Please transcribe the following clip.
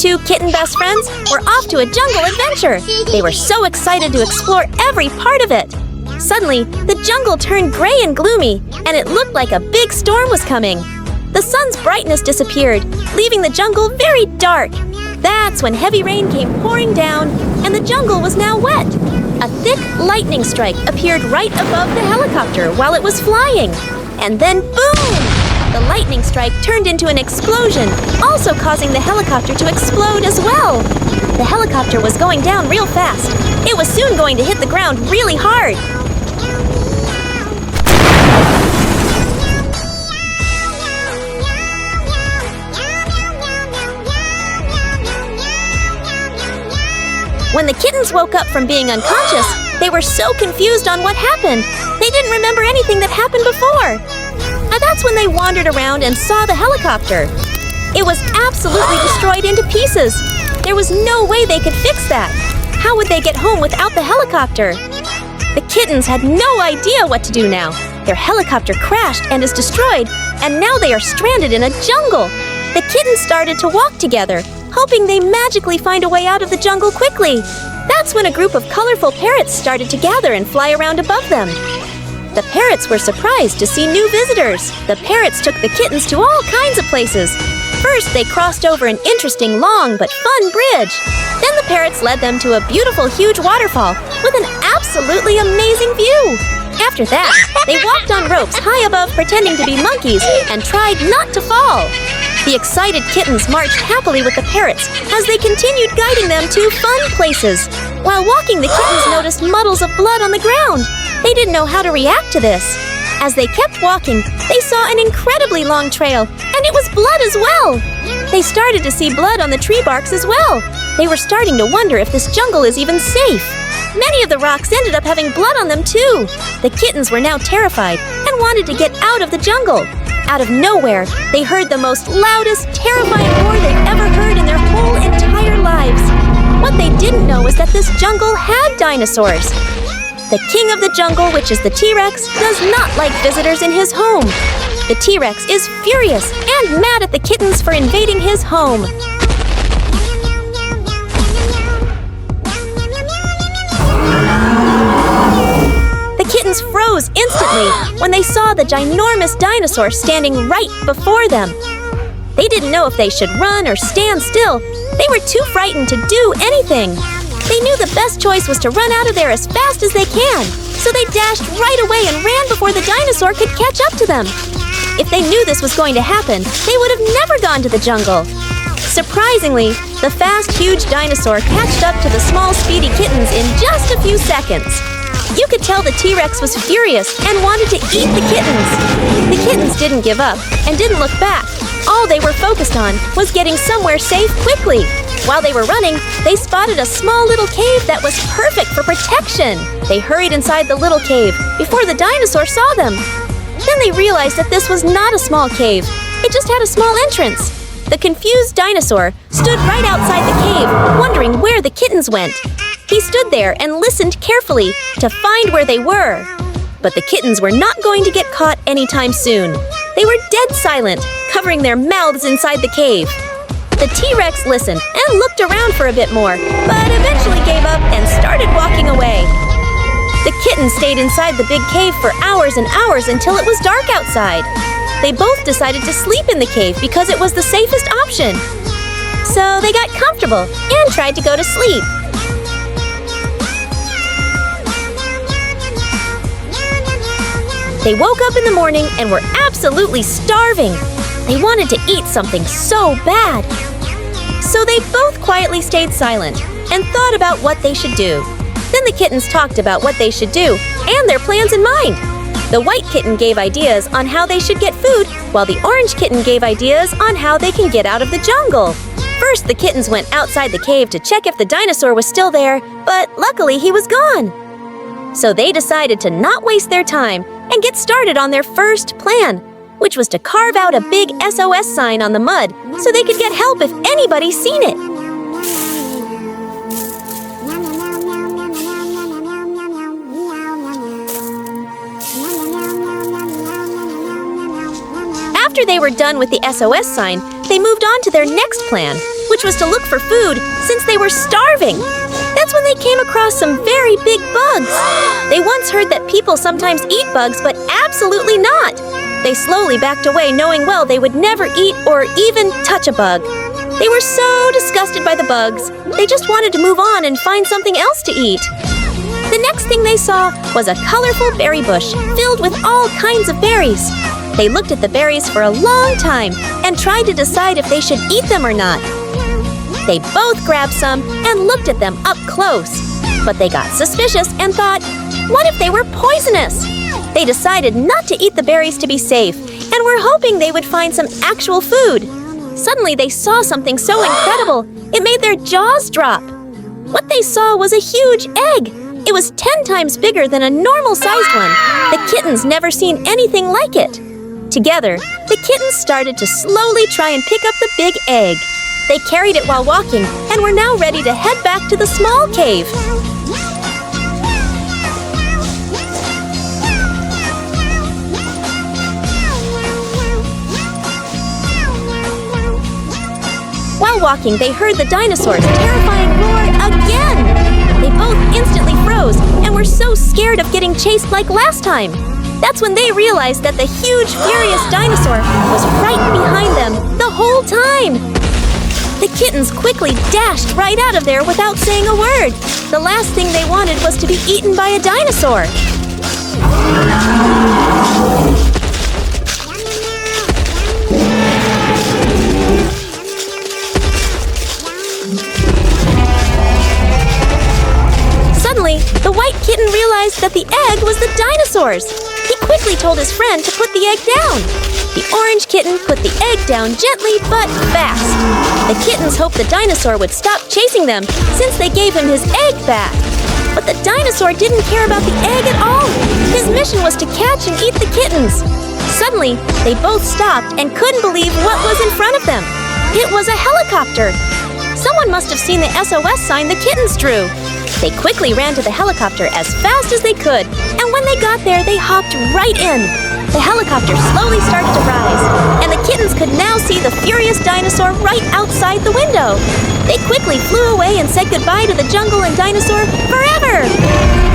two kitten best friends were off to a jungle adventure. They were so excited to explore every part of it. Suddenly, the jungle turned gray and gloomy, and it looked like a big storm was coming. The sun's brightness disappeared, leaving the jungle very dark. That's when heavy rain came pouring down, and the jungle was now wet. A thick lightning strike appeared right above the helicopter while it was flying. And then, boom! The lightning strike turned into an explosion, also causing the helicopter to explode as well. The helicopter was going down real fast. It was soon going to hit the ground really hard. When the kittens woke up from being unconscious, they were so confused on what happened. They didn't remember anything that happened before. And that's when they wandered around and saw the helicopter. It was absolutely destroyed into pieces. There was no way they could fix that. How would they get home without the helicopter? The kittens had no idea what to do now. Their helicopter crashed and is destroyed, and now they are stranded in a jungle. The kittens started to walk together, hoping they magically find a way out of the jungle quickly. That's when a group of colorful parrots started to gather and fly around above them. The parrots were surprised to see new visitors. The parrots took the kittens to all kinds of places. First, they crossed over an interesting, long but fun bridge. Then the parrots led them to a beautiful, huge waterfall with an absolutely amazing view. After that, they walked on ropes high above pretending to be monkeys and tried not to fall. The excited kittens marched happily with the parrots as they continued guiding them to fun places. While walking, the kittens noticed muddles of blood on the ground. They didn't know how to react to this. As they kept walking, they saw an incredibly long trail, and it was blood as well. They started to see blood on the tree barks as well. They were starting to wonder if this jungle is even safe. Many of the rocks ended up having blood on them too. The kittens were now terrified and wanted to get out of the jungle. Out of nowhere, they heard the most loudest, terrifying roar they've ever heard in their whole entire lives. What they didn't know is that this jungle had dinosaurs. The king of the jungle, which is the T-Rex, does not like visitors in his home. The T-Rex is furious and mad at the kittens for invading his home. The kittens froze instantly when they saw the ginormous dinosaur standing right before them. They didn't know if they should run or stand still. They were too frightened to do anything. They knew the best choice was to run out of there as fast as they can, so they dashed right away and ran before the dinosaur could catch up to them. If they knew this was going to happen, they would have never gone to the jungle. Surprisingly, the fast, huge dinosaur catched up to the small, speedy kittens in just a few seconds. You could tell the T-Rex was furious and wanted to eat the kittens. The kittens didn't give up and didn't look back. All they were focused on was getting somewhere safe quickly. While they were running, they spotted a small little cave that was perfect for protection. They hurried inside the little cave before the dinosaur saw them. Then they realized that this was not a small cave. It just had a small entrance. The confused dinosaur stood right outside the cave, wondering where the kittens went. He stood there and listened carefully to find where they were. But the kittens were not going to get caught anytime soon. They were dead silent, covering their mouths inside the cave. The T-Rex listened and looked around for a bit more, but eventually gave up and started walking away. The kittens stayed inside the big cave for hours and hours until it was dark outside. They both decided to sleep in the cave because it was the safest option. So they got comfortable and tried to go to sleep. They woke up in the morning and were absolutely starving. They wanted to eat something so bad. So they both quietly stayed silent and thought about what they should do. Then the kittens talked about what they should do and their plans in mind. The white kitten gave ideas on how they should get food, while the orange kitten gave ideas on how they can get out of the jungle. First, the kittens went outside the cave to check if the dinosaur was still there, but luckily he was gone. So they decided to not waste their time and get started on their first plan, which was to carve out a big SOS sign on the mud so they could get help if anybody's seen it. After they were done with the SOS sign, they moved on to their next plan. which was to look for food since they were starving. That's when they came across some very big bugs. They once heard that people sometimes eat bugs, but absolutely not. They slowly backed away, knowing well they would never eat or even touch a bug. They were so disgusted by the bugs, they just wanted to move on and find something else to eat. The next thing they saw was a colorful berry bush filled with all kinds of berries. They looked at the berries for a long time and tried to decide if they should eat them or not. They both grabbed some and looked at them up close. But they got suspicious and thought, what if they were poisonous? They decided not to eat the berries to be safe and were hoping they would find some actual food. Suddenly they saw something so incredible, it made their jaws drop. What they saw was a huge egg. It was 10 times bigger than a normal-sized one. The kittens never seen anything like it. Together, the kittens started to slowly try and pick up the big egg. They carried it while walking and were now ready to head back to the small cave. While walking, they heard the dinosaur's terrifying roar again. They both instantly froze and were so scared of getting chased like last time. That's when they realized that the huge, furious dinosaur was right behind them the whole time. The kittens quickly dashed right out of there without saying a word. The last thing they wanted was to be eaten by a dinosaur. Suddenly, the white kitten realized that the egg was the dinosaur's. He quickly told his friend to put the egg down. The orange kitten put the egg down gently but fast. The kittens hoped the dinosaur would stop chasing them since they gave him his egg back. But the dinosaur didn't care about the egg at all. His mission was to catch and eat the kittens. Suddenly, they both stopped and couldn't believe what was in front of them. It was a helicopter. Someone must have seen the SOS sign the kittens drew. They quickly ran to the helicopter as fast as they could, and when they got there, they hopped right in. The helicopter slowly started to rise, and the kittens could now see the furious dinosaur right outside the window. They quickly flew away and said goodbye to the jungle and dinosaur forever!